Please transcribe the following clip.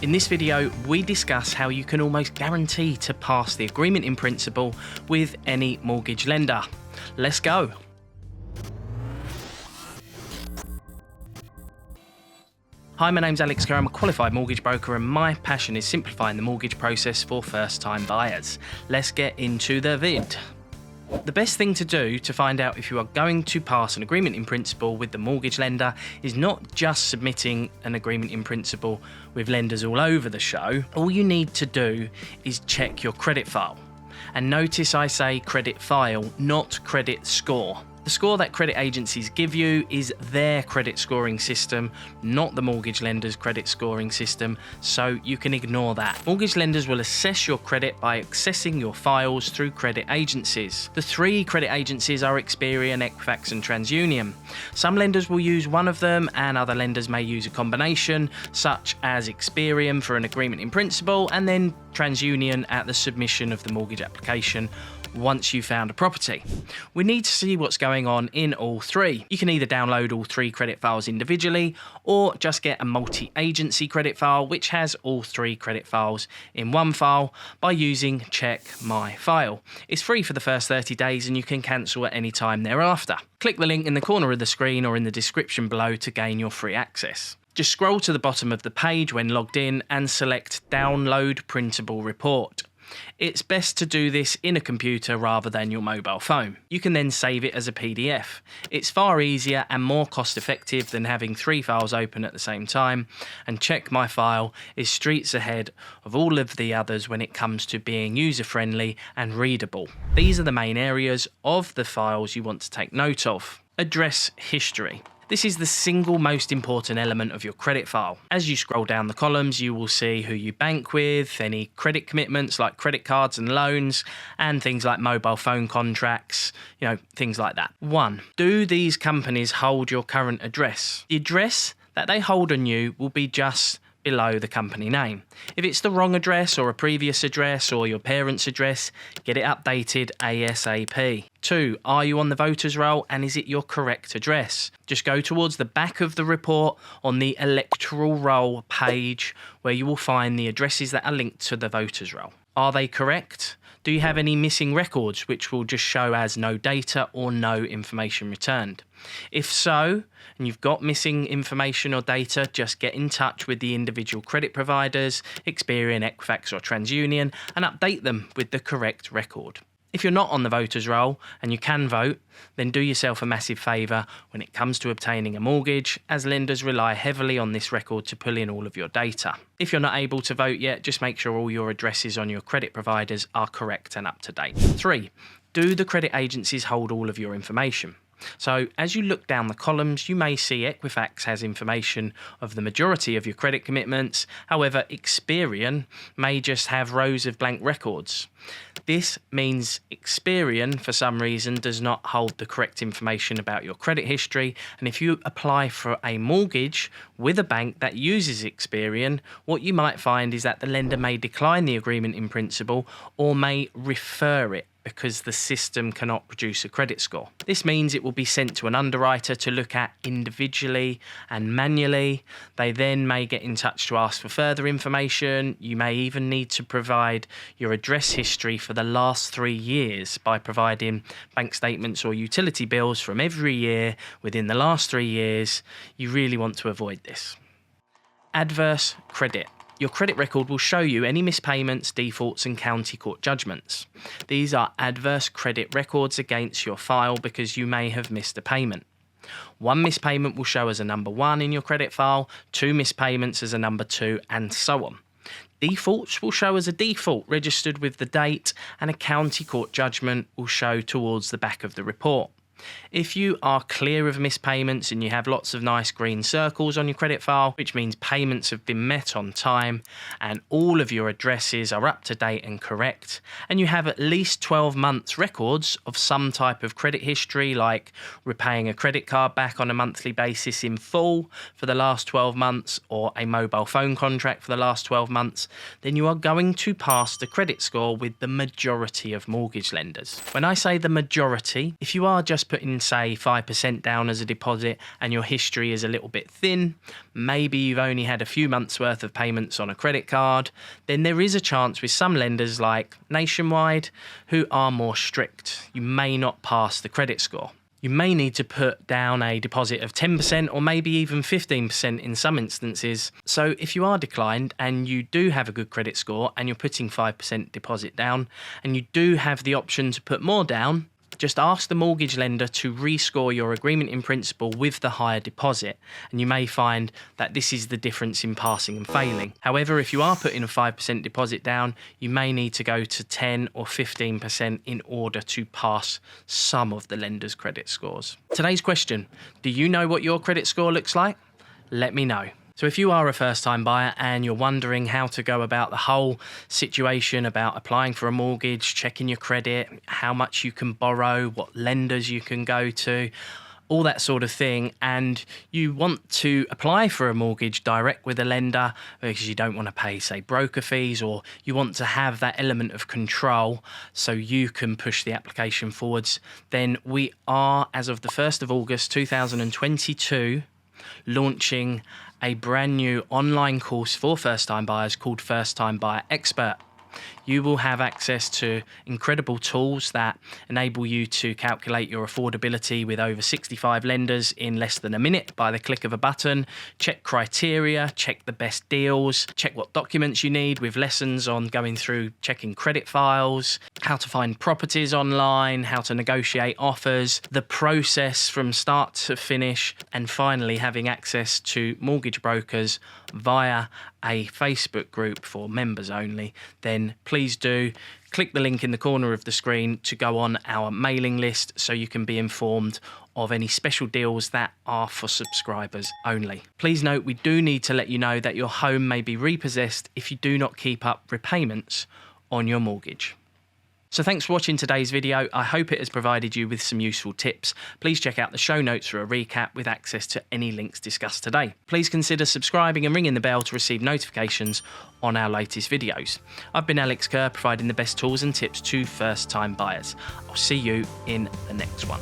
In this video, we discuss how you can almost guarantee to pass the agreement in principle with any mortgage lender. Let's go. Hi, my name's Alex Kerr. I'm a qualified mortgage broker and my passion is simplifying the mortgage process for first-time buyers. Let's get into the vid. The best thing to do to find out if you are going to pass an agreement in principle with the mortgage lender is not just submitting an agreement in principle with lenders all over the show. All you need to do is check your credit file. And notice I say credit file, not credit score. The score that credit agencies give you is their credit scoring system, not the mortgage lender's credit scoring system, so you can ignore that. Mortgage lenders will assess your credit by accessing your files through credit agencies. The three credit agencies are Experian, Equifax and Transunion. Some lenders will use one of them and other lenders may use a combination, such as Experian for an agreement in principle and then Transunion at the submission of the mortgage application once you've found a property. We need to see what's going on in all three. You can either download all three credit files individually or just get a multi-agency credit file which has all three credit files in one file by using checkmyfile. It's free for the first 30 days and you can cancel at any time thereafter. Click the link in the corner of the screen or in the description below to gain your free access. Just scroll to the bottom of the page when logged in and select Download Printable Report. It's best to do this in a computer rather than your mobile phone. You can then save it as a PDF. It's far easier and more cost effective than having three files open at the same time, and checkmyfile is streets ahead of all of the others when it comes to being user-friendly and readable. These are the main areas of the files you want to take note of. Address history. This is the single most important element of your credit file. As you scroll down the columns, you will see who you bank with, any credit commitments like credit cards and loans, and things like mobile phone contracts, things like that. 1. Do these companies hold your current address? The address that they hold on you will be just below the company name. If it's the wrong address or a previous address or your parents' address, get it updated ASAP. 2. Are you on the voters roll and is it your correct address? Just go towards the back of the report on the electoral roll page where you will find the addresses that are linked to the voters roll. Are they correct? Do you have any missing records which will just show as no data or no information returned? If so, and you've got missing information or data, just get in touch with the individual credit providers, Experian, Equifax or TransUnion, and update them with the correct record. If you're not on the voters roll and you can vote, then do yourself a massive favour when it comes to obtaining a mortgage, as lenders rely heavily on this record to pull in all of your data. If you're not able to vote yet, just make sure all your addresses on your credit providers are correct and up to date. 3. Do the credit agencies hold all of your information? So as you look down the columns, you may see Equifax has information of the majority of your credit commitments. However, Experian may just have rows of blank records. This means Experian, for some reason, does not hold the correct information about your credit history. And if you apply for a mortgage with a bank that uses Experian, what you might find is that the lender may decline the agreement in principle or may refer it, because the system cannot produce a credit score. This means it will be sent to an underwriter to look at individually and manually. They then may get in touch to ask for further information. You may even need to provide your address history for the last 3 years by providing bank statements or utility bills from every year within the last 3 years. You really want to avoid this. Adverse credit. Your credit record will show you any mispayments, defaults and county court judgments. These are adverse credit records against your file because you may have missed a payment. 1 mispayment will show as a number 1 in your credit file, 2 mispayments as a number 2 and so on. Defaults will show as a default registered with the date and a county court judgment will show towards the back of the report. If you are clear of mispayments and you have lots of nice green circles on your credit file, which means payments have been met on time and all of your addresses are up to date and correct, and you have at least 12 months records of some type of credit history like repaying a credit card back on a monthly basis in full for the last 12 months or a mobile phone contract for the last 12 months, then you are going to pass the credit score with the majority of mortgage lenders. When I say the majority, if you are just putting, say, 5% down as a deposit and your history is a little bit thin, maybe you've only had a few months worth of payments on a credit card, then there is a chance with some lenders like Nationwide who are more strict. You may not pass the credit score. You may need to put down a deposit of 10% or maybe even 15% in some instances. So if you are declined and you do have a good credit score and you're putting 5% deposit down and you do have the option to put more down, just ask the mortgage lender to rescore your agreement in principle with the higher deposit, and you may find that this is the difference in passing and failing. However, if you are putting a 5% deposit down, you may need to go to 10 or 15% in order to pass some of the lender's credit scores. Today's question: do you know what your credit score looks like? Let me know. So if you are a first-time buyer and you're wondering how to go about the whole situation about applying for a mortgage, checking your credit, how much you can borrow, what lenders you can go to, all that sort of thing, and you want to apply for a mortgage direct with a lender because you don't want to pay, say, broker fees, or you want to have that element of control so you can push the application forwards, then we are, as of the 1st of August 2022, launching a brand new online course for first-time buyers called First Time Buyer Expert. You will have access to incredible tools that enable you to calculate your affordability with over 65 lenders in less than a minute by the click of a button, check criteria, check the best deals, check what documents you need with lessons on going through checking credit files, how to find properties online, how to negotiate offers, the process from start to finish, and finally having access to mortgage brokers via a Facebook group for members only. Then please do click the link in the corner of the screen to go on our mailing list so you can be informed of any special deals that are for subscribers only. Please note, we do need to let you know that your home may be repossessed if you do not keep up repayments on your mortgage. So thanks for watching today's video. I hope it has provided you with some useful tips. Please check out the show notes for a recap with access to any links discussed today. Please consider subscribing and ringing the bell to receive notifications on our latest videos. I've been Alex Kerr, providing the best tools and tips to first-time buyers. I'll see you in the next one.